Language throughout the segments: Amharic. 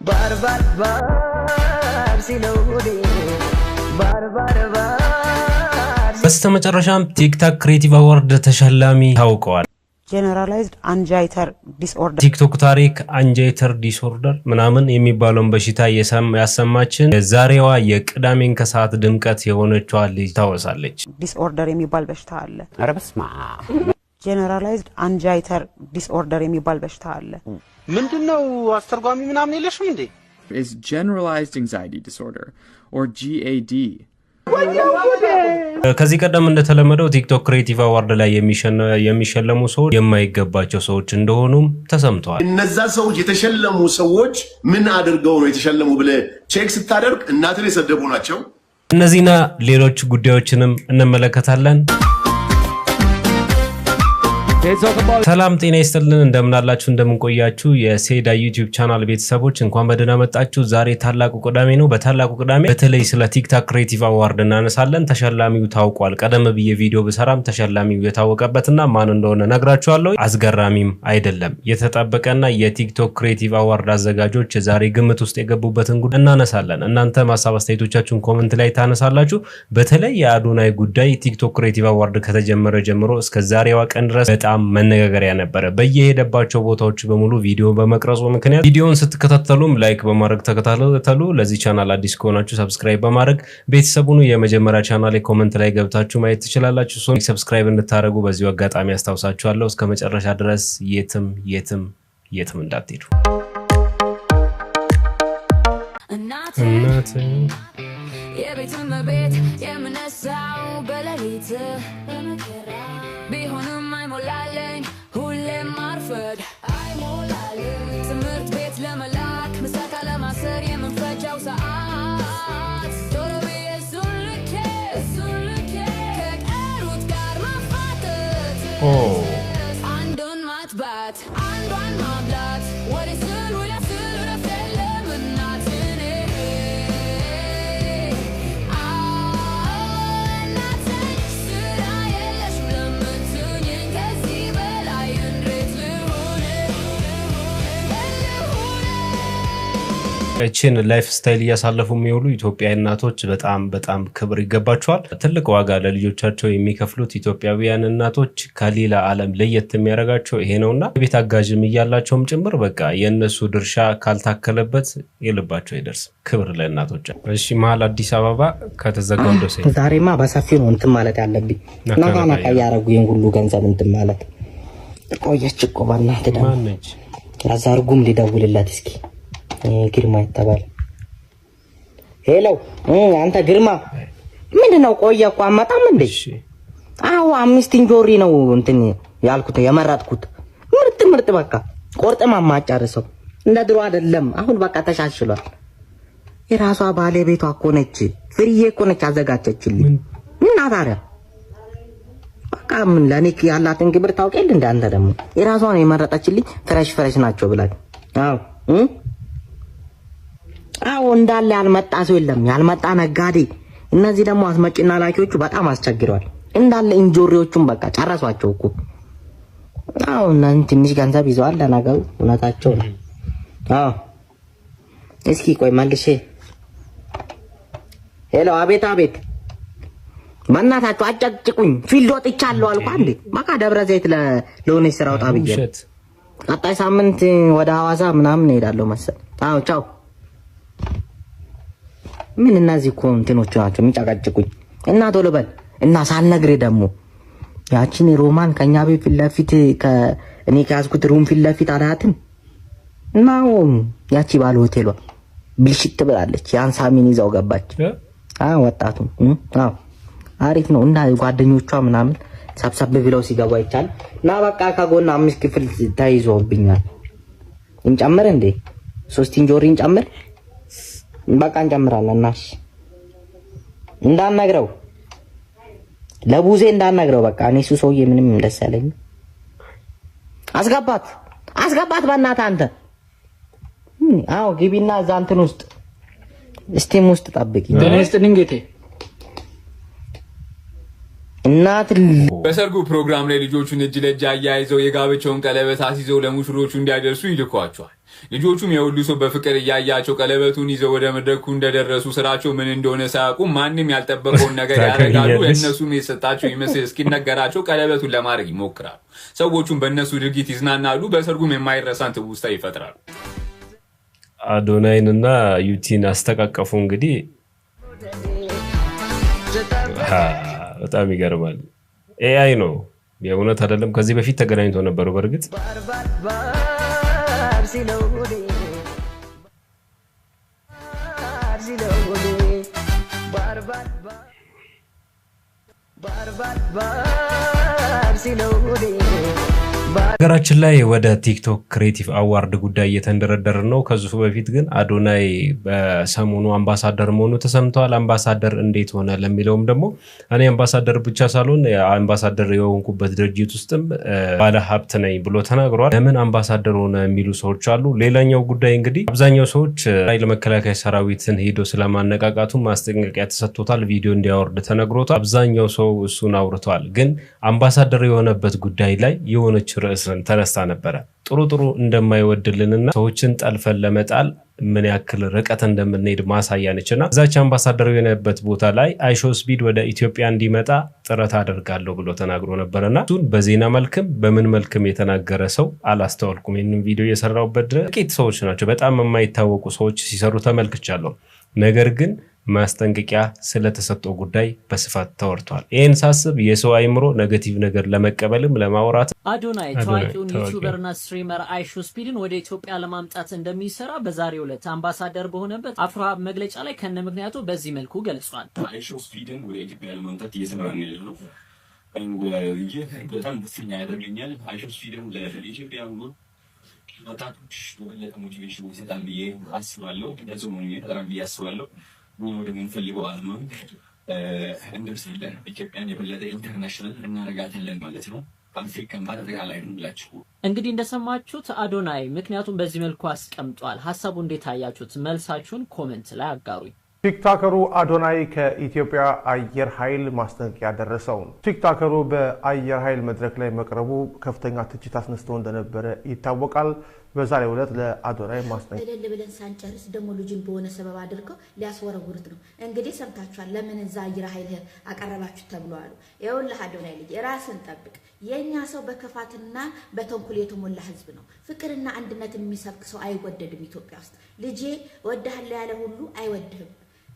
ባርባር ባር ሲሎዲ ባርባር ባር በስተመጨረሻም ቲክቶክ ክሬቲቭ አዋርድ ተሸላሚ ታውቀዋል። ጀነራላይዝድ አንጃይተር ዲስኦርደር ቲክቶክ ታሪክ አንጃይተር ዲስኦርደር ምናምን የሚባለውን በሽታ ያሰማችን ዛሬዋ የቅዳሜን ከሰዓት ድምቀት የሆነችው ልጅ ታወሳለች። ዲስኦርደር የሚባል በሽታ አለ። ኧረ በስመ አብ። ጀነራላይዝድ አንጃይተር ዲስኦርደር የሚባል በሽታ አለ። ምንድነው አስተርጓሚ ምናምን የለሽም እንዴ? is generalized anxiety disorder or GAD. ከዚህ ቀደም እንደተለመደው ቲክቶክ ክሬቲቭ አዋርድ ላይ የሚሸለሙ ሰዎች የማይገባቸው ሰዎች እንደሆኑም ተሰምተዋል። እነዛ ሰዎች የተሸለሙ ሰዎች ምን አድርገው ነው የተሸለሙ ብለ ቼክ ስታደርግ እናትን የሰደቡ ናቸው። እነዚህና ሌሎች ጉዳዮችንም እንመለከታለን። ሰላም ጤና ይስጥልን እንደምናላችሁ እንደምንቆያችሁ የሴዳ ዩቲዩብ ቻናል ቤተሰቦች እንኳን በደህና መጣችሁ። ዛሬ ታላቁ ቅዳሜ ነው። በታላቁ ቅዳሜ በተለይ ስለ ቲክቶክ ክሬቲቭ አዋርድ እናነሳለን። ተሸላሚው ታውቋል። ቀደም ብዬ ቪዲዮ በሰራም ተሸላሚው የታወቀበትና ማን እንደሆነ ነግራችኋለሁ። አስገራሚም አይደለም የተጠበቀና የቲክቶክ ክሬቲቭ አዋርድ አዘጋጆች ዛሬ ግምት ውስጥ የገቡበትን ጉዳይ እናነሳለን። እናንተ ማሳብ አስተያየቶቻችሁን ኮሜንት ላይ ታነሳላችሁ። በተለይ የአዶናይ ጉዳይ ቲክቶክ ክሬቲቭ አዋርድ ከተጀመረ ጀምሮ እስከ ዛሬዋ ቀን ድረስ በጣም መነጋገሪያ ነበር። በየሄደባቸው ቦታዎች በሙሉ ቪዲዮ በመቅረጹ ምክንያት ቪዲዮውን ስትከታተሉም ላይክ በማድረግ ተከታተሉ። ለዚህ ቻናል አዲስ ከሆናችሁ ሰብስክራይብ በማድረግ ቤተሰቡን የመጀመሪያ ቻናል ላይ ኮሜንት ላይ ገብታችሁ ማየት ትችላላችሁ። ሶ ሰብስክራይብ እንድታደርጉ በዚሁ አጋጣሚ አስታውሳችኋለሁ። እስከ መጨረሻ ድረስ የትም እንዳትሄዱ። እናት የቤቱን ቤት የምነሳው በሌሊት በመከራ ቢሆንም አይሞላለኝ ሁሌም ማርፈድ አይሞላለኝ ትምህርት ቤት ለመላክ ምሳካ ለማሰር የምንፈጃው ሰዓት ቶሎ ብዬ እሱን ልኬ ከቀሩት ጋር ማፋጠጥ አንዱን ማጥባት አንዷን ማብላት ወደ ስሉ ለፍለም እናትን እቺን ላይፍ ስታይል ያሳለፉ የሚውሉ ኢትዮጵያዊ እናቶች በጣም ክብር ይገባቸዋል። ትልቅ ዋጋ ለልጆቻቸው የሚከፍሉት ኢትዮጵያውያን እናቶች ከሌላ ዓለም ለየት የሚያረጋቸው ይሄ ነውና ቤት አጋዥም ይያላቸውም ጭምር በቃ የነሱ ድርሻ ካልታከለበት የልባቸው አይደርስ። ክብር ለእናቶች። እሺ መሀል አዲስ አበባ ከተዘጋው ደሴ ዛሬማ በሰፊው ነው እንትን ማለት ያለብኝ ናካ ያረጉ የንጉሉ ገንዘብ እንትን ማለት ቆየች እኮ ባናት ማነች ያዛርጉም ሊደውልላት እስኪ ግርማ ይተባል። ሄሎ አንተ ግርማ ምንድነው? ቆየ እኮ አመጣም እንዴ? አዎ 5 እንጆሪ ነው እንትን ያልኩት የመረጥኩት ምርጥ በቃ ቆርጠማ ማጫርሰው እንደ ድሮ አይደለም። አሁን በቃ ተሻሽሏል። የራሷ ባለቤቷ እኮ ነች፣ ፍሪዬ እኮ ነች አዘጋጀችልኝ። ምን አታረ በቃ ምን ለኔ ያላትን ግብር ታውቀል እንደ አንተ ደግሞ የራሷን የመረጠችልኝ ፍሬሽ ናቸው ብላኝ። አዎ እንዳለ ያልመጣ ሰው የለም፣ ያልመጣ ነጋዴ። እነዚህ ደግሞ አስመጭና ላኪዎቹ በጣም አስቸግረዋል። እንዳለ እንጆሪዎቹን በቃ ጨረሷቸው እኮ። አዎ እናን ትንሽ ገንዘብ ይዘዋል ለነገሩ እውነታቸው ነው። አዎ እስኪ ቆይ መልሼ ሄሎ አቤት ማናታችሁ አጨቅጭቁኝ ፊልድ ወጥቻለሁ አልኩ አንዴ በቃ ደብረ ዘይት ለሆነ ስራው ጣብዬ ቀጣይ ሳምንት ወደ ሐዋሳ ምናምን እሄዳለሁ መሰል። አዎ ቻው። ምን እነዚህ እኮ እንትኖች ናቸው የሚጨቀጭቁኝ እና ቶሎ በል እና ሳልነግርህ ደግሞ ያቺን ሮማን ከኛ ቤት ፊት ለፊት እኔ ከያዝኩት ሩም ፊት ለፊት አላያትም ነው ያቺ ባለ ሆቴሏ ብልሽት ብላለች። ያን ሳሚን ይዛው ገባች። ወጣቱ አዎ አሪፍ ነው እና ጓደኞቿ ምናምን ሰብሰብ ብለው ሲገቡ አይቻል እና በቃ ከጎና 5 ክፍል ተይዞብኛል። እንጨምር እንዴ 3 እንጆሪ እንጨምር በቃ እንጨምራለን። ናሽ እንዳናግረው ለቡዜ እንዳናግረው በቃ እኔ እሱ ሰውዬ ምንም ደስ ያለኝ አስገባት በእናትህ አንተ። አዎ ግቢና እዛ እንትን ውስጥ ስቲም ውስጥ ጠብቂ። ደነስት ድንገቴ እናት በሰርጉ ፕሮግራም ላይ ልጆቹን እጅ ለእጅ አያይዘው የጋብቻውን ቀለበት አስይዘው ለሙሽሮቹ እንዲያደርሱ ይልኳቸዋል። ልጆቹም የሁሉ ሰው በፍቅር ያያቸው ቀለበቱን ይዘው ወደ መድረኩ እንደደረሱ ስራቸው ምን እንደሆነ ሳያውቁ ማንንም ያልጠበቀውን ነገር ያደርጋሉ። እነሱም የሰጣቸው ይመስል እስኪነገራቸው ቀለበቱን ለማድረግ ይሞክራሉ። ሰዎቹም በእነሱ ድርጊት ይዝናናሉ። በሰርጉም የማይረሳን ትውስታ ይፈጥራሉ። አዶናይንና ዩቲን አስተቃቀፉ። እንግዲህ በጣም ይገርማል። ኤአይ ነው የእውነት አይደለም። ከዚህ በፊት ተገናኝቶ ነበሩ በርግጥ ሀገራችን ላይ ወደ ቲክቶክ ክሬቲቭ አዋርድ ጉዳይ እየተንደረደረ ነው። ከዚህ በፊት ግን አዶናይ በሰሞኑ አምባሳደር መሆኑ ተሰምቷል። አምባሳደር እንዴት ሆነ ለሚለውም ደግሞ እኔ አምባሳደር ብቻ ሳልሆን አምባሳደር የሆንኩበት ድርጅት ውስጥም ባለ ሀብት ነኝ ብሎ ተናግሯል። ለምን አምባሳደር ሆነ የሚሉ ሰዎች አሉ። ሌላኛው ጉዳይ እንግዲህ አብዛኛው ሰዎች ለመከላከያ ሰራዊትን ሄዶ ስለማነቃቃቱ ማስጠንቀቂያ ተሰጥቶታል። ቪዲዮ እንዲያወርድ ተነግሮታል። አብዛኛው ሰው እሱን አውርቷል። ግን አምባሳደር የሆነበት ጉዳይ ላይ የሆነች ርዕስ ተነስታ ነበረ። ጥሩ እንደማይወድልንና ሰዎችን ጠልፈን ለመጣል ምን ያክል ርቀት እንደምንሄድ ማሳያ ነችና እዛች አምባሳደር የሆነበት ቦታ ላይ አይሾ ስፒድ ወደ ኢትዮጵያ እንዲመጣ ጥረት አደርጋለሁ ብሎ ተናግሮ ነበርና እሱን በዜና መልክም በምን መልክም የተናገረ ሰው አላስተዋልኩም። ይህንን ቪዲዮ የሰራውበት ጥቂት ሰዎች ናቸው፣ በጣም የማይታወቁ ሰዎች ሲሰሩ ተመልክቻለሁ። ነገር ግን ማስጠንቀቂያ ስለተሰጠው ጉዳይ በስፋት ተወርቷል። ይህን ሳስብ የሰው አይምሮ ኔጌቲቭ ነገር ለመቀበልም ለማውራት አዶናይ ታዋቂውን ዩቲዩበርና ስትሪመር አይሾ ስፒድን ወደ ኢትዮጵያ ለማምጣት እንደሚሰራ በዛሬው ዕለት አምባሳደር በሆነበት አፍሮሀብ መግለጫ ላይ ከነ ምክንያቱ በዚህ መልኩ ገልጿል። አይሾ ስፒድን ወደ ኢትዮጵያ ለማምጣት እየሰራ ነው። ይህ በጣም ደስተኛ ያደርገኛል። አይሾ ስፒድን ለኢትዮጵያ ወጣቶች በበለጠ ሞቲቬሽን ይሰጣል ብዬ አስባለሁ። እንደዚሁ ነው የሚፈጠራል ብዬ አስባለሁ። ወደ ምንፈልገው ዓላማ እንደርሳለን። ኢትዮጵያን የበለጠ ኢንተርናሽናል እናደርጋታለን ማለት ነው። አፍሪካን ባጠቃላይ ነው ብላችሁ እንግዲህ እንደሰማችሁት አዶናይ ምክንያቱም በዚህ መልኩ አስቀምጧል። ሐሳቡ እንዴት አያችሁት? መልሳችሁን ኮሜንት ላይ አጋሩኝ። ቲክቶከሩ አዶናይ ከኢትዮጵያ አየር ኃይል ማስጠንቀቂያ ደረሰው። ቲክቶከሩ በአየር ኃይል መድረክ ላይ መቅረቡ ከፍተኛ ትችት አስነስቶ እንደነበረ ይታወቃል። በዛሬው ዕለት ለአዶናይ ማስጠንቀቂያ እልል ብለን ሳንጨርስ ደግሞ ልጅን በሆነ ሰበብ አድርገው ሊያስወረውሩት ነው። እንግዲህ ሰምታችኋል። ለምን እዛ አየር ኃይል አቀረባችሁ ተብሏል። ይኸውልህ አዶናይ ልጅ ራስን ጠብቅ። የኛ ሰው በከፋትና በተንኩል የተሞላ ህዝብ ነው። ፍቅርና አንድነትን የሚሰብክ ሰው አይወደድም ኢትዮጵያ ውስጥ። ልጄ ወደሃለ ያለ ሁሉ አይወድህም።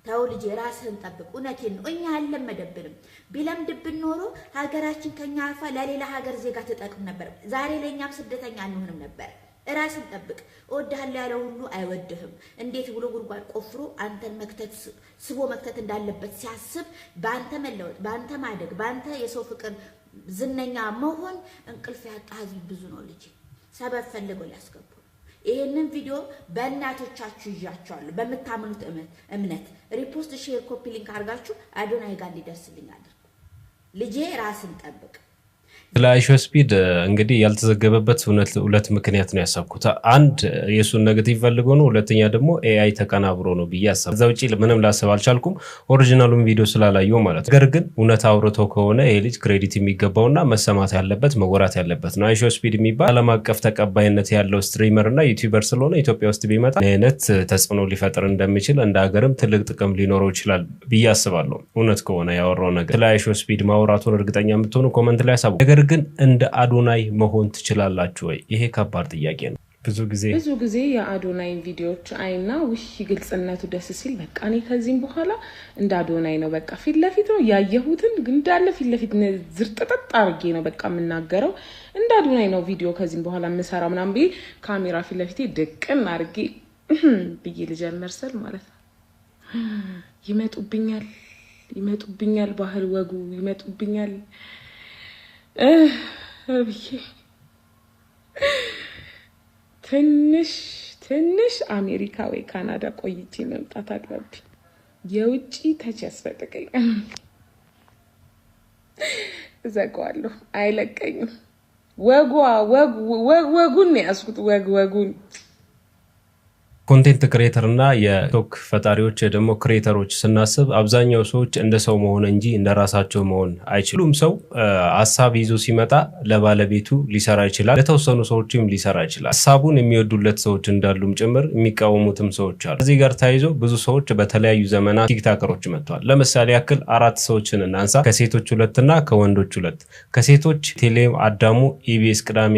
ተው ልጄ ራስህን ጠብቅ። እውነቴን ነው። እኛ አልለመደብንም። ቢለምድብን ኖሮ ሀገራችን ከኛ አልፋ ለሌላ ሀገር ዜጋ ትጠቅም ነበር። ዛሬ ለኛም ስደተኛ አንሆንም ነበር። ራስን ጠብቅ። ወደሃለ ያለ ሁሉ አይወድህም። እንዴት ብሎ ጉድጓድ ቆፍሮ አንተን መክተት ስቦ መክተት እንዳለበት ሲያስብ በአንተ መለወጥ፣ በአንተ ማደግ፣ በአንተ የሰው ፍቅር ዝነኛ መሆን እንቅልፍ ያጣ ህዝብ ብዙ ነው። ልጅ ሰበብ ፈልገው ሊያስገቡ። ይሄንን ቪዲዮ በእናቶቻችሁ ይዣቸዋለሁ። በምታምኑት እምነት ሪፖስት፣ ሼር፣ ኮፒ ሊንክ አድርጋችሁ አዶናይ ጋር ሊደርስልኝ አድርጉ። ልጄ ራስን ጠብቅ። ለአይሾ ስፒድ እንግዲህ ያልተዘገበበት ሁለት ምክንያት ነው ያሳብኩት። አንድ የሱን ኔጌቲቭ ፈልጎ ነው፣ ሁለተኛ ደግሞ ኤአይ ተቀናብሮ ነው ብዬ አሰብኩ። ከዛ ውጪ ምንም ላስብ አልቻልኩም፣ ኦሪጂናሉን ቪዲዮ ስላላየው ማለት ነው። ነገር ግን እውነት አውርቶ ከሆነ ይሄ ልጅ ክሬዲት የሚገባውና መሰማት ያለበት መወራት ያለበት ነው። አይሾ ስፒድ የሚባል ዓለም አቀፍ ተቀባይነት ያለው ስትሪመር እና ዩቲዩበር ስለሆነ ኢትዮጵያ ውስጥ ቢመጣ አይነት ተጽዕኖ ሊፈጥር እንደሚችል እንደ ሀገርም ትልቅ ጥቅም ሊኖረው ይችላል ብዬ አስባለሁ። እውነት ከሆነ ያወራው ነገር ለአይሾ ስፒድ ማውራቱን እርግጠኛ የምትሆኑ ኮሜንት ላይ አሳውቁ። ነገር ግን እንደ አዶናይ መሆን ትችላላችሁ ወይ? ይሄ ከባድ ጥያቄ ነው። ብዙ ጊዜ የአዶናይ ቪዲዮዎች አይና ውሽ ግልጽነቱ ደስ ሲል በቃ እኔ ከዚህም በኋላ እንደ አዶናይ ነው በቃ ፊት ለፊት ነው ያየሁትን እንዳለ ፊት ለፊት ዝርጥጥጥ አድርጌ ነው በቃ የምናገረው። እንደ አዶናይ ነው ቪዲዮ ከዚህም በኋላ የምሰራ ምናምን ብዬ ካሜራ ፊት ለፊቴ ድቅን አድርጌ ብዬ ልጀምር ስል ማለት ነው ይመጡብኛል፣ ባህል ወጉ ይመጡብኛል ብዬ ትንሽ አሜሪካ ወይ ካናዳ ቆይቼ መምጣት አለብኝ። የውጪ ተች ያስፈልገኛል። እዘጋዋለሁ፣ አይለቀኝም። ወጉን ነው ያዝኩት። ወጉን ኮንቴንት ክሬተር እና የቲክቶክ ፈጣሪዎች ደግሞ ክሬተሮች ስናስብ አብዛኛው ሰዎች እንደ ሰው መሆን እንጂ እንደራሳቸው መሆን አይችሉም። ሰው ሐሳብ ይዞ ሲመጣ ለባለቤቱ ሊሰራ ይችላል፣ ለተወሰኑ ሰዎችም ሊሰራ ይችላል። ሐሳቡን የሚወዱለት ሰዎች እንዳሉም ጭምር የሚቃወሙትም ሰዎች አሉ። እዚህ ጋር ተያይዞ ብዙ ሰዎች በተለያዩ ዘመናት ቲክታከሮች መጥተዋል። ለምሳሌ ያክል 4 ሰዎችን እናንሳ። ከሴቶች 2 እና ከወንዶች 2። ከሴቶች ቴሌ አዳሙ ኢቢኤስ ቅዳሜ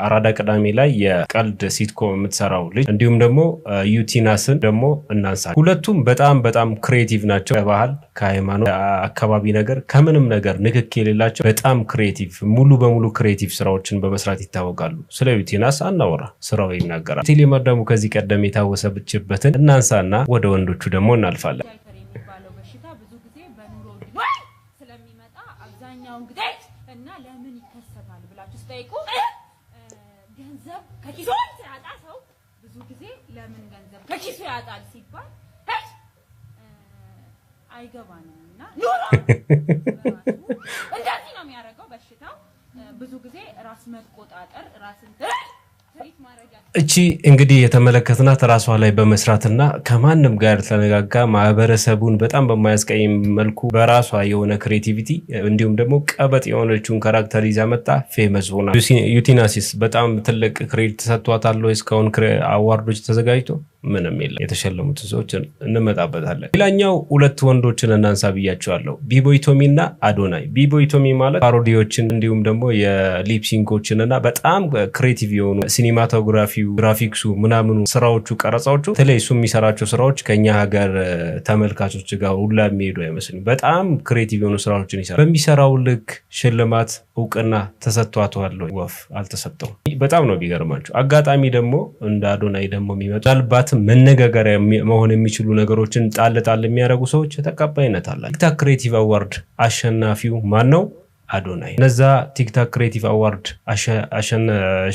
አራዳ ቅዳሜ ላይ የቀልድ ሲትኮም የምትሰራው ልጅ፣ እንዲሁም ደግሞ ዩቲናስን ደግሞ እናንሳ። ሁለቱም በጣም ክሬቲቭ ናቸው። ከባህል ከሃይማኖት አካባቢ ነገር ከምንም ነገር ንክክ የሌላቸው በጣም ክሬቲቭ ሙሉ በሙሉ ክሬቲቭ ስራዎችን በመስራት ይታወቃሉ። ስለ ዩቲናስ አናወራ፣ ስራው ይናገራል። ቴሌመር ደግሞ ከዚህ ቀደም የታወሰብችበትን እናንሳና ወደ ወንዶቹ ደግሞ እናልፋለን። እና ለምን ይከሰታል ብላችሁ ስጠይቁ ገንዘብ ከኪሱ ያጣ ሰው ብዙ ጊዜ ለምን ገንዘብ ከኪሱ ያጣል ሲባል አይገባንምና ኑሮ እንደዚህ ነው የሚያደርገው በሽታው። ብዙ ጊዜ ራስ መቆጣጠር ራስን እቺ እንግዲህ የተመለከትናት ራሷ ላይ በመስራትና ከማንም ጋር ተነጋጋ ማህበረሰቡን በጣም በማያስቀይም መልኩ በራሷ የሆነ ክሬቲቪቲ እንዲሁም ደግሞ ቀበጥ የሆነችውን ካራክተር ይዛ መጣ ፌመስ ሆና። ዩቲናሲስ በጣም ትልቅ ክሬዲት ተሰጥቷታል እስካሁን አዋርዶች ተዘጋጅቶ ምንም የለም። የተሸለሙት ሰዎች እንመጣበታለን። ሌላኛው 2 ወንዶችን እናንሳ ብያቸዋለሁ፣ ቢቦይ ቶሚና አዶናይ። ቢቦይ ቶሚ ማለት ፓሮዲዎችን እንዲሁም ደግሞ የሊፕሲንኮችንና በጣም ክሬቲቭ የሆኑ ሲኒማቶግራፊው፣ ግራፊክሱ፣ ምናምኑ ስራዎቹ፣ ቀረጻዎቹ ተለይ እሱ የሚሰራቸው ስራዎች ከኛ ሀገር ተመልካቾች ጋር ሁላ የሚሄዱ አይመስልም። በጣም ክሬቲቭ የሆኑ ስራዎችን ይሰራል። በሚሰራው ልክ ሽልማት እውቅና ተሰጥቷል። ወፍ አልተሰጠውም። በጣም ነው ቢገርማቸው። አጋጣሚ ደግሞ እንደ አዶናይ ደግሞ የሚመጣልባት መነጋገሪያ መሆን የሚችሉ ነገሮችን ጣል የሚያደርጉ ሰዎች ተቀባይነት አላቸው። ቲክታክ ክሬቲቭ አዋርድ አሸናፊው ማን ነው? አዶናይ። እነዛ ቲክታክ ክሬቲቭ አዋርድ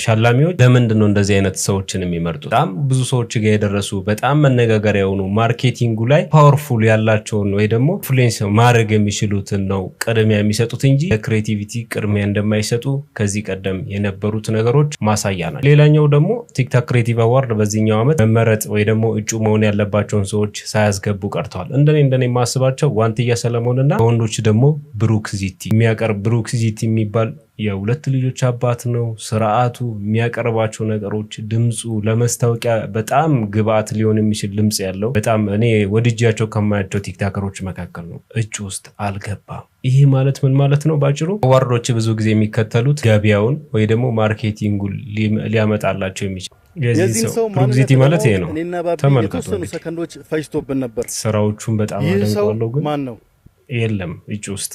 ሻላሚዎች ለምንድን ነው እንደዚህ አይነት ሰዎችን የሚመርጡት? በጣም ብዙ ሰዎች ጋር የደረሱ በጣም መነጋገሪያ የሆኑ ማርኬቲንጉ ላይ ፓወርፉል ያላቸውን ወይ ደግሞ ኢንፍሉዌንስ ማድረግ የሚችሉትን ነው ቅድሚያ የሚሰጡት እንጂ ለክሬቲቪቲ ቅድሚያ እንደማይሰጡ ከዚህ ቀደም የነበሩት ነገሮች ማሳያ ናቸው። ሌላኛው ደግሞ ቲክታክ ክሬቲቭ አዋርድ በዚህኛው ዓመት መመረጥ ወይ ደግሞ እጩ መሆን ያለባቸውን ሰዎች ሳያስገቡ ቀርተዋል። እንደኔ የማስባቸው ዋንትያ ሰለሞንና ወንዶች ደግሞ ብሩክ ዚቲ የሚያቀርብ ብሩክ ዚቲ የሚባል የ2 ልጆች አባት ነው። ስርዓቱ የሚያቀርባቸው ነገሮች ድምጹ ለመስታወቂያ በጣም ግብአት ሊሆን የሚችል ድምጽ ያለው በጣም እኔ ወድጃቸው ከማያቸው ቲክታከሮች መካከል ነው። እጩ ውስጥ አልገባም። ይሄ ማለት ምን ማለት ነው? ባጭሩ አዋርዶች ብዙ ጊዜ የሚከተሉት ገበያውን ወይ ደግሞ ማርኬቲንጉ ሊያመጣላቸው የሚችል የዚህ ሰው ብሩክ ዚቲ ማለት ይሄ ነው። ተመልከቱ። ሰከንዶች ፈጅቶብን ነበር። ስራዎቹን በጣም አደንቀዋለሁ። ግን ማን ነው? የለም እጩ ውስጥ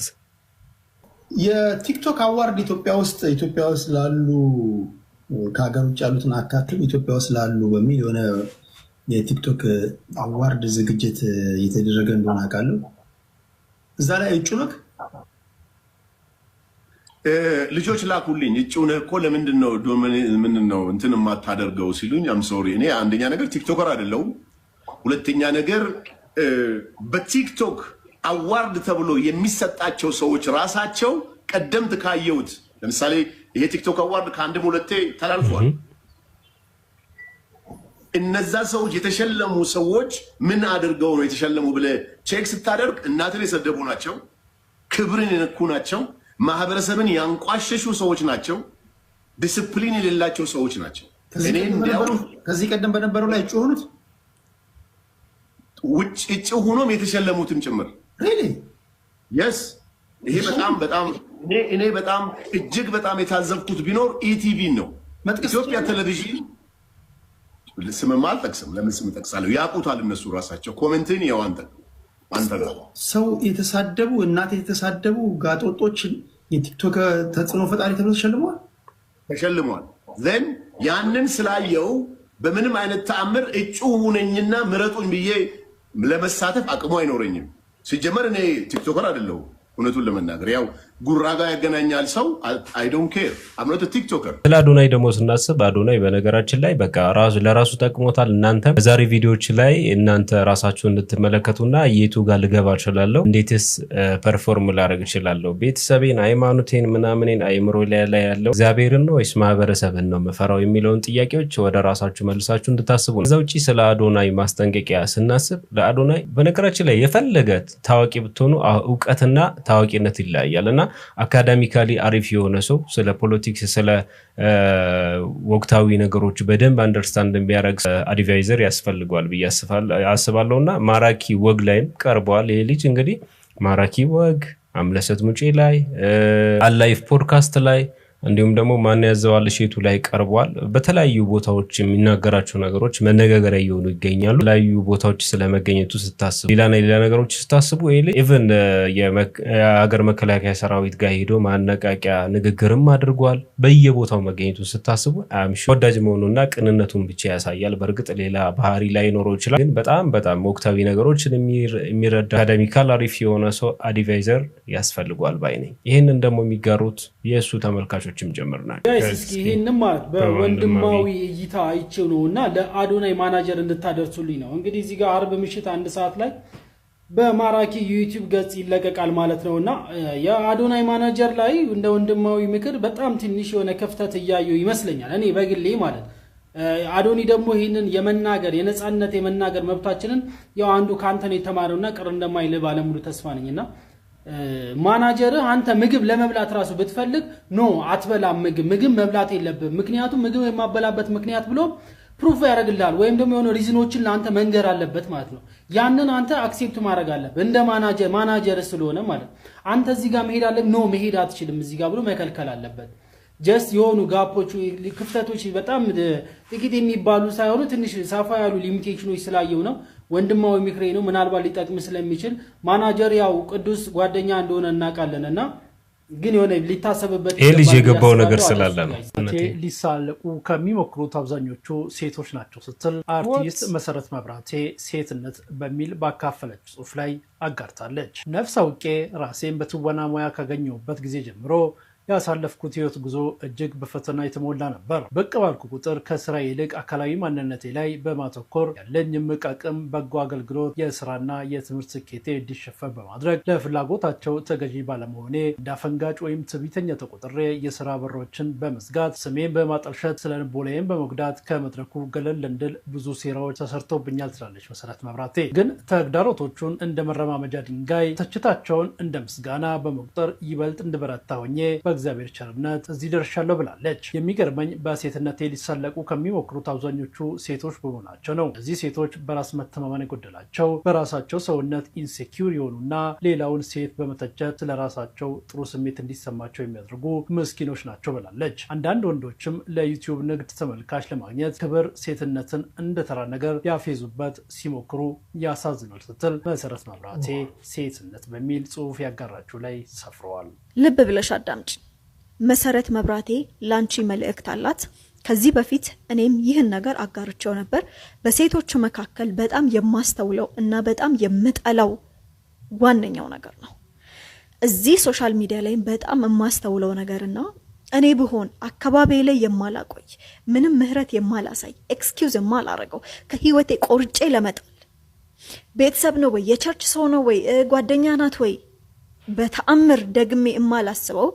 የቲክቶክ አዋርድ ኢትዮጵያ ውስጥ ላሉ ከሀገር ውጭ ያሉትን አካትም ኢትዮጵያ ውስጥ ላሉ በሚል የሆነ የቲክቶክ አዋርድ ዝግጅት እየተደረገ እንደሆነ አውቃለሁ። እዛ ላይ እጩ ነህ? ልጆች ላኩልኝ። እጩ ነህ እኮ ለምንድን ነው እንትን የማታደርገው ሲሉኝ አም ሶሪ። እኔ አንደኛ ነገር ቲክቶከር አይደለሁም። ሁለተኛ ነገር በቲክቶክ አዋርድ ተብሎ የሚሰጣቸው ሰዎች ራሳቸው ቀደምት ካየሁት ለምሳሌ ይሄ ቲክቶክ አዋርድ ከአንድም 2 ተላልፏል። እነዛ ሰዎች የተሸለሙ ሰዎች ምን አድርገው ነው የተሸለሙ ብለህ ቼክ ስታደርግ እናትን የሰደቡ ናቸው፣ ክብርን የነኩ ናቸው፣ ማህበረሰብን ያንቋሸሹ ሰዎች ናቸው፣ ዲስፕሊን የሌላቸው ሰዎች ናቸው። ከዚህ ቀደም በነበረው ላይ እጩ ሆኑት እጩ ሆኖም የተሸለሙትም ጭምር የስ ይሄ እኔ በጣም እጅግ በጣም የታዘብኩት ቢኖር ኢቲቪ ነው። ኢትዮጵያ ቴሌቪዥን ስምም አልጠቅስም። ለምን ስም ጠቅሳለሁ? ያውቁታል እነሱ ራሳቸው። ኮሜንትን ያው አንተ ጋር ሰው የተሳደቡ እናት የተሳደቡ ጋጦጦችን የቲክቶክ ተጽዕኖ ፈጣሪ ተብሎ ተሸልመዋል። ዘን ያንን ስላየው በምንም አይነት ተአምር እጩ ሁነኝና ምረጡኝ ብዬ ለመሳተፍ አቅሙ አይኖረኝም። ሲጀመር እኔ ቲክቶከር አይደለሁም። እውነቱን ለመናገር ያው ጉራ ጋር ያገናኛል ሰው አይ ዶንት ኬር አም ኖት ቲክቶከር። ስለ አዶናይ ደግሞ ስናስብ አዶናይ በነገራችን ላይ በቃ ለራሱ ጠቅሞታል። እናንተ በዛሬ ቪዲዮዎች ላይ እናንተ ራሳችሁ እንድትመለከቱና የቱ ጋር ልገባ እችላለሁ፣ እንዴትስ ፐርፎርም ላደርግ እችላለሁ፣ ቤተሰቤን፣ ሃይማኖቴን፣ ምናምኔን አይምሮ ላይ ያለው እግዚአብሔርን ነው ወይስ ማህበረሰብን ነው መፈራው የሚለውን ጥያቄዎች ወደ ራሳችሁ መልሳችሁ እንድታስቡ ነው። ከዛ ውጪ ስለ አዶናይ ማስጠንቀቂያ ስናስብ ለአዶናይ በነገራችን ላይ የፈለገ ታዋቂ ብትሆኑ እውቀትና ታዋቂነት ይለያያልና አካዳሚካሊ አሪፍ የሆነ ሰው ስለ ፖለቲክስ ስለ ወቅታዊ ነገሮች በደንብ አንደርስታንድ የሚያደርግ አድቫይዘር ያስፈልገዋል ብዬ አስባለሁና ማራኪ ወግ ላይም ቀርቧል። ይሄ ልጅ እንግዲህ ማራኪ ወግ አምለሰት ሙጬ ላይ አላይፍ ፖድካስት ላይ እንዲሁም ደግሞ ማን ያዘዋል ሼቱ ላይ ቀርቧል። በተለያዩ ቦታዎች የሚናገራቸው ነገሮች መነጋገሪያ እየሆኑ ይገኛሉ። በተለያዩ ቦታዎች ስለመገኘቱ ስታስቡ ሌላ ነገሮች ስታስቡ ኢቭን የሀገር መከላከያ ሰራዊት ጋር ሄዶ ማነቃቂያ ንግግርም አድርጓል። በየቦታው መገኘቱ ስታስቡ አምሽ ወዳጅ መሆኑና ቅንነቱን ብቻ ያሳያል። በእርግጥ ሌላ ባህሪ ላይ ኖሮ ይችላል፣ ግን በጣም ወቅታዊ ነገሮችን የሚረዳ አካዳሚካል አሪፍ የሆነ ሰው አድቫይዘር ያስፈልጓል ባይ ነኝ። ይህንን ደግሞ የሚጋሩት የእሱ ተመልካቾች ጀምርናል ጋይስ። እስኪ ይሄንን ማለት በወንድማዊ እይታ አይቼው ነውና ለአዶናይ ማናጀር እንድታደርሱልኝ ነው። እንግዲህ እዚህ ጋር አርብ ምሽት 1 ሰዓት ላይ በማራኪ ዩቲዩብ ገጽ ይለቀቃል ማለት ነውና የአዶናይ ማናጀር ላይ እንደ ወንድማዊ ምክር በጣም ትንሽ የሆነ ክፍተት እያየው ይመስለኛል እኔ በግሌ ማለት። አዶኒ ደግሞ ይሄንን የነጻነት የመናገር መብታችንን ያው አንዱ ካንተ ነው የተማረውና ቅር እንደማይል ባለሙሉ ተስፋ ነኝና ማናጀር አንተ ምግብ ለመብላት ራሱ ብትፈልግ ኖ አትበላም፣ ምግብ መብላት የለብህም፣ ምክንያቱም ምግብ የማበላበት ምክንያት ብሎ ፕሩፍ ያደርግልሃል ወይም ደግሞ የሆነ ሪዝኖችን ለአንተ መንገር አለበት ማለት ነው። ያንን አንተ አክሴፕት ማድረግ አለበት እንደ ማናጀር ስለሆነ ማለት አንተ እዚህ ጋር መሄድ አለብህ፣ ኖ መሄድ አትችልም እዚህ ጋር ብሎ መከልከል አለበት። ጀስት የሆኑ ጋፖች ክፍተቶች በጣም ጥቂት የሚባሉ ሳይሆኑ ትንሽ ሰፋ ያሉ ሊሚቴሽኖች ስላየው ነው ወንድማዊ ምክሬ ነው። ምናልባት ሊጠቅም ስለሚችል ማናጀር ያው ቅዱስ ጓደኛ እንደሆነ እናውቃለንና ግን የሆነ ሊታሰብበት ልጅ የገባው ነገር ስላለ ነው። ሊሳለቁ ከሚሞክሩት አብዛኞቹ ሴቶች ናቸው ስትል አርቲስት መሰረት መብራቴ ሴትነት በሚል ባካፈለች ጽሑፍ ላይ አጋርታለች። ነፍስ አውቄ ራሴን በትወና ሙያ ካገኘሁበት ጊዜ ጀምሮ ያሳለፍኩት ህይወት ጉዞ እጅግ በፈተና የተሞላ ነበር። በቅ ባልኩ ቁጥር ከስራ ይልቅ አካላዊ ማንነቴ ላይ በማተኮር ያለኝ እምቅ አቅም፣ በጎ አገልግሎት፣ የስራና የትምህርት ስኬቴ እንዲሸፈን በማድረግ ለፍላጎታቸው ተገዢ ባለመሆኔ እንዳፈንጋጭ ወይም ትዕቢተኛ ተቆጥሬ የስራ በሮችን በመዝጋት ስሜን በማጠልሸት ስለ ልቦናዬን በመጉዳት ከመድረኩ ገለል እንድል ብዙ ሴራዎች ተሰርቶብኛል ትላለች መሰረት መብራቴ። ግን ተግዳሮቶቹን እንደ መረማመጃ ድንጋይ፣ ትችታቸውን እንደ ምስጋና በመቁጠር ይበልጥ እንድበረታ ሆኜ በእግዚአብሔር ቸርነት እዚህ ደርሻለሁ ብላለች። የሚገርመኝ በሴትነቴ ሊሳለቁ ከሚሞክሩት አብዛኞቹ ሴቶች በመሆናቸው ነው። እዚህ ሴቶች በራስ መተማመን የጎደላቸው፣ በራሳቸው ሰውነት ኢንሴኪዩር የሆኑና ሌላውን ሴት በመተቸት ስለራሳቸው ጥሩ ስሜት እንዲሰማቸው የሚያደርጉ ምስኪኖች ናቸው ብላለች። አንዳንድ ወንዶችም ለዩቲዩብ ንግድ ተመልካች ለማግኘት ክብር ሴትነትን እንደተራ ነገር ያፌዙበት ሲሞክሩ ያሳዝናል ስትል መሰረት መብራቴ ሴትነት በሚል ጽሑፍ ያጋራችሁ ላይ ሰፍረዋል። ልብ ብለሽ አዳምጪ። መሰረት መብራቴ ላንቺ መልእክት አላት። ከዚህ በፊት እኔም ይህን ነገር አጋርቼው ነበር። በሴቶች መካከል በጣም የማስተውለው እና በጣም የምጠላው ዋነኛው ነገር ነው። እዚህ ሶሻል ሚዲያ ላይ በጣም የማስተውለው ነገርና እኔ ብሆን አካባቢ ላይ የማላቆይ ምንም ምህረት የማላሳይ ኤክስኪውዝ የማላረገው ከህይወቴ ቆርጬ ለመጣል ቤተሰብ ነው ወይ የቸርች ሰው ነው ወይ ጓደኛ ናት ወይ በተአምር ደግሜ የማላስበው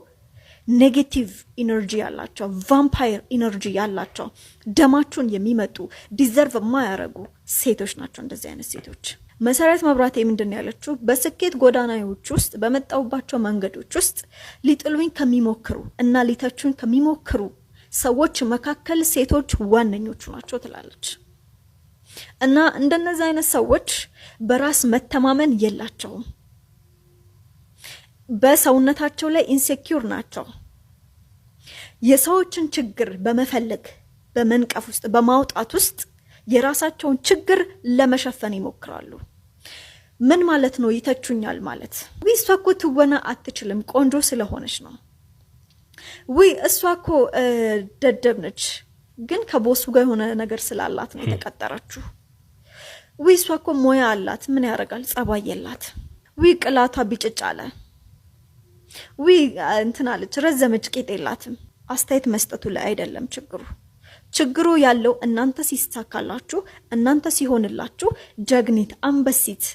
ኔጌቲቭ ኢነርጂ ያላቸው ቫምፓየር ኢነርጂ ያላቸው ደማቸውን የሚመጡ ዲዘርቭ የማያረጉ ሴቶች ናቸው እንደዚህ አይነት ሴቶች። መሰረት መብራቴ ምንድን ያለችው በስኬት ጎዳናዎች ውስጥ በመጣውባቸው መንገዶች ውስጥ ሊጥሉኝ ከሚሞክሩ እና ሊተቹኝ ከሚሞክሩ ሰዎች መካከል ሴቶች ዋነኞቹ ናቸው ትላለች። እና እንደነዚህ አይነት ሰዎች በራስ መተማመን የላቸውም። በሰውነታቸው ላይ ኢንሴኪዩር ናቸው። የሰዎችን ችግር በመፈለግ በመንቀፍ ውስጥ በማውጣት ውስጥ የራሳቸውን ችግር ለመሸፈን ይሞክራሉ። ምን ማለት ነው ይተቹኛል ማለት? ወይ እሷ እኮ ትወና አትችልም ቆንጆ ስለሆነች ነው። ወይ እሷ እኮ ደደብ ነች ግን ከቦሱ ጋር የሆነ ነገር ስላላት ነው የተቀጠረችው። ወይ እሷ እኮ ሞያ አላት ምን ያረጋል ጸባይ የላት። ወይ ቅላቷ ቢጭጭ አለ። እንትን አለች ረዘመች ቂጥ የላትም። አስተያየት መስጠቱ ላይ አይደለም ችግሩ ያለው እናንተ ሲሳካላችሁ እናንተ ሲሆንላችሁ ጀግኒት አንበሲት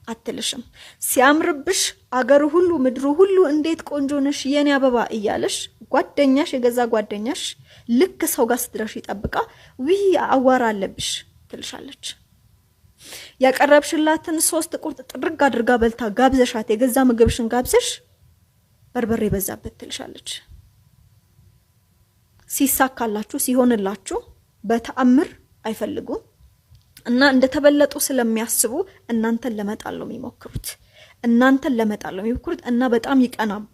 አትልሽም። ሲያምርብሽ አገሩ ሁሉ ምድሩ ሁሉ እንዴት ቆንጆ ነሽ የኔ አበባ እያለሽ ጓደኛሽ የገዛ ጓደኛሽ ልክ ሰው ጋር ስትደርሽ ይጠብቃ አዋራ አለብሽ ትልሻለች። ያቀረብሽላትን 3 ቁርጥ ጥርግ አድርጋ በልታ ጋብዘሻት የገዛ ምግብሽን ጋብዘሽ በርበሬ በዛበት ትልሻለች። ሲሳካላችሁ ሲሆንላችሁ በተአምር አይፈልጉም እና እንደተበለጡ ስለሚያስቡ እናንተን ለመጣል ነው የሚሞክሩት እና በጣም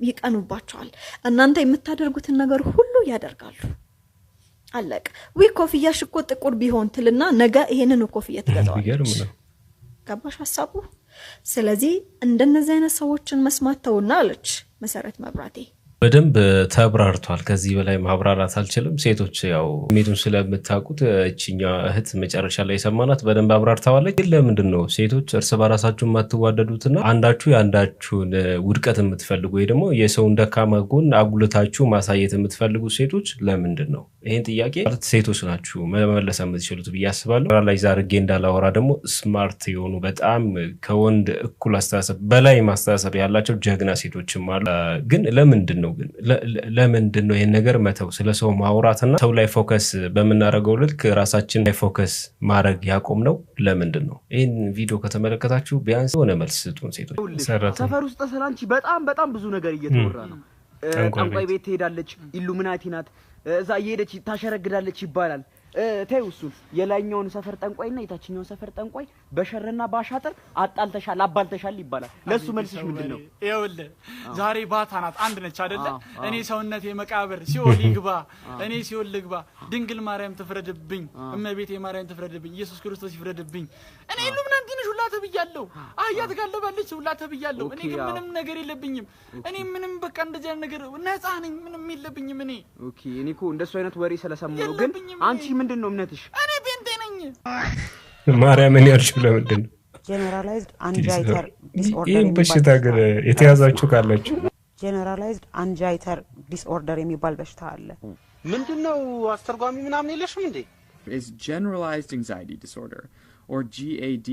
ይቀኑባቸዋል። እናንተ የምታደርጉትን ነገር ሁሉ ያደርጋሉ። አለቅ ኮፍያሽ እኮ ጥቁር ቢሆን ትልና ነገ ይሄንን ኮፍያ ትገዛዋለች። ገባሽ ሐሳቡ? ስለዚህ እንደነዚህ አይነት ሰዎችን መስማት ተውና አለች መሰረት መብራቴ። በደንብ ተብራርቷል። ከዚህ በላይ ማብራራት አልችልም። ሴቶች ያው ሜዱን ስለምታውቁት እቺኛ እህት መጨረሻ ላይ ሰማናት በደንብ አብራርታዋለች። ግን ለምንድነው ሴቶች እርስ በራሳችሁ ማትዋደዱትና አንዳችሁ ያንዳችሁን ውድቀት የምትፈልጉ ወይ ደግሞ የሰውን ደካማ ጎን አጉልታችሁ ማሳየት የምትፈልጉ ሴቶች ለምንድነው? ይሄን ጥያቄ ማለት ሴቶች ናችሁ መመለስ የምትችሉት ብዬ አስባለሁ። ላይ ዛርጌ እንዳላወራ ደግሞ ስማርት የሆኑ በጣም ከወንድ እኩል አስተሳሰብ በላይ ማስተሳሰብ ያላቸው ጀግና ሴቶችም አሉ። ግን ለምንድነው ይሄን ነገር መተው ስለሰው ማውራትና ሰው ላይ ፎከስ በመናረገው ልክ ራሳችን ላይ ፎከስ ማድረግ ያቆም ነው? ለምንድነው? ይሄን ቪዲዮ ከተመለከታችሁ ቢያንስ ሆነ መልስ ስጡን ሴቶች። ሰፈር ውስጥ ስለአንቺ በጣም ብዙ ነገር እየተወራ ነው። ጠንቋይ ቤት ትሄዳለች፣ ኢሉሚናቲ ናት፣ እዛ እየሄደች ታሸረግዳለች ይባላል። ተይው እሱን የላይኛውን ሰፈር ጠንቋይና የታችኛውን ሰፈር ጠንቋይ በሸርና ባሻጥር አባልተሻል ይባላል። ለሱ መልስሽ ምንድነው? ይኸውልህ ዛሬ ባታ ናት አንድ ነች አይደለ? እኔ ሰውነቴ መቃብር ሲኦል ይግባ፣ እኔ ሲኦል ልግባ፣ ድንግል ማርያም ትፍረድብኝ፣ እመቤቴ ማርያም ትፍረድብኝ፣ ኢየሱስ ክርስቶስ ይፍረድብኝ። እኔ ኢሉሚናቲ ነሽ ሁላ ተብያለሁ፣ አህያ ትጋለባለች ሁላ ተብያለሁ። እኔ ግን ምንም ነገር የለብኝም። እኔ ምንም በቃ እንደዚህ ነገር ነፃ ነኝ፣ ምንም የለብኝም እኔ። ኦኬ እኔ እኮ እንደሱ አይነት ወሬ ስለሰማሁ ነው። ግን አንቺ ምንድነው እምነትሽ? እኔ ጴንጤ ነኝ። ማርያምን ያልሽው ለምንድን ነው? ጀነራላይዝድ አንጃይተር ዲስኦርደር ይሄን በሽታ ግን የተያዛችሁ ካላችሁ ጀነራላይዝድ አንጃይተር ዲስኦርደር የሚባል በሽታ አለ። ምንድነው? አስተርጓሚ ምናምን የለሽም እንዴ? Is generalized anxiety disorder or GAD.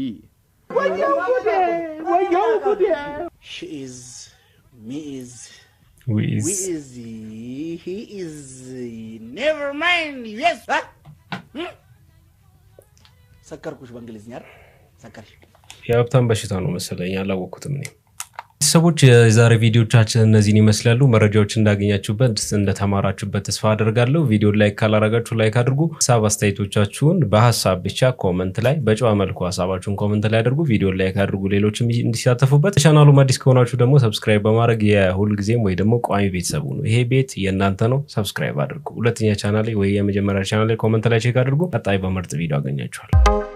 She is, me is, we is, he is, never mind, yes. ሰከርኩሽ በእንግሊዝኛ አይደል? ሰከርሽ። የሀብታም በሽታ ነው መሰለኝ አላወኩትም እኔ። ሰዎች የዛሬ ቪዲዮቻችን እነዚህን ይመስላሉ። መረጃዎች እንዳገኛችሁበት እንደተማራችሁበት ተስፋ አደርጋለሁ። ቪዲዮ ላይክ ካላረጋችሁ ላይክ አድርጉ። ሐሳብ አስተያየቶቻችሁን በሐሳብ ብቻ ኮሜንት ላይ በጨዋ መልኩ ሐሳባችሁን ኮሜንት ላይ አድርጉ። ቪዲዮ ላይክ አድርጉ ሌሎችም እንዲሳተፉበት። ቻናሉ አዲስ ከሆናችሁ ደግሞ ሰብስክራይብ በማድረግ የሁል ጊዜም ወይ ደግሞ ቋሚ ቤተሰቡ ነው። ይሄ ቤት የእናንተ ነው። ሰብስክራይብ አድርጉ። ሁለተኛ ቻናሌ ወይ የመጀመሪያ ቻናሌ ኮሜንት ላይ ቼክ አድርጉ። ቀጣይ በምርጥ ቪዲዮ አገኛችኋለሁ።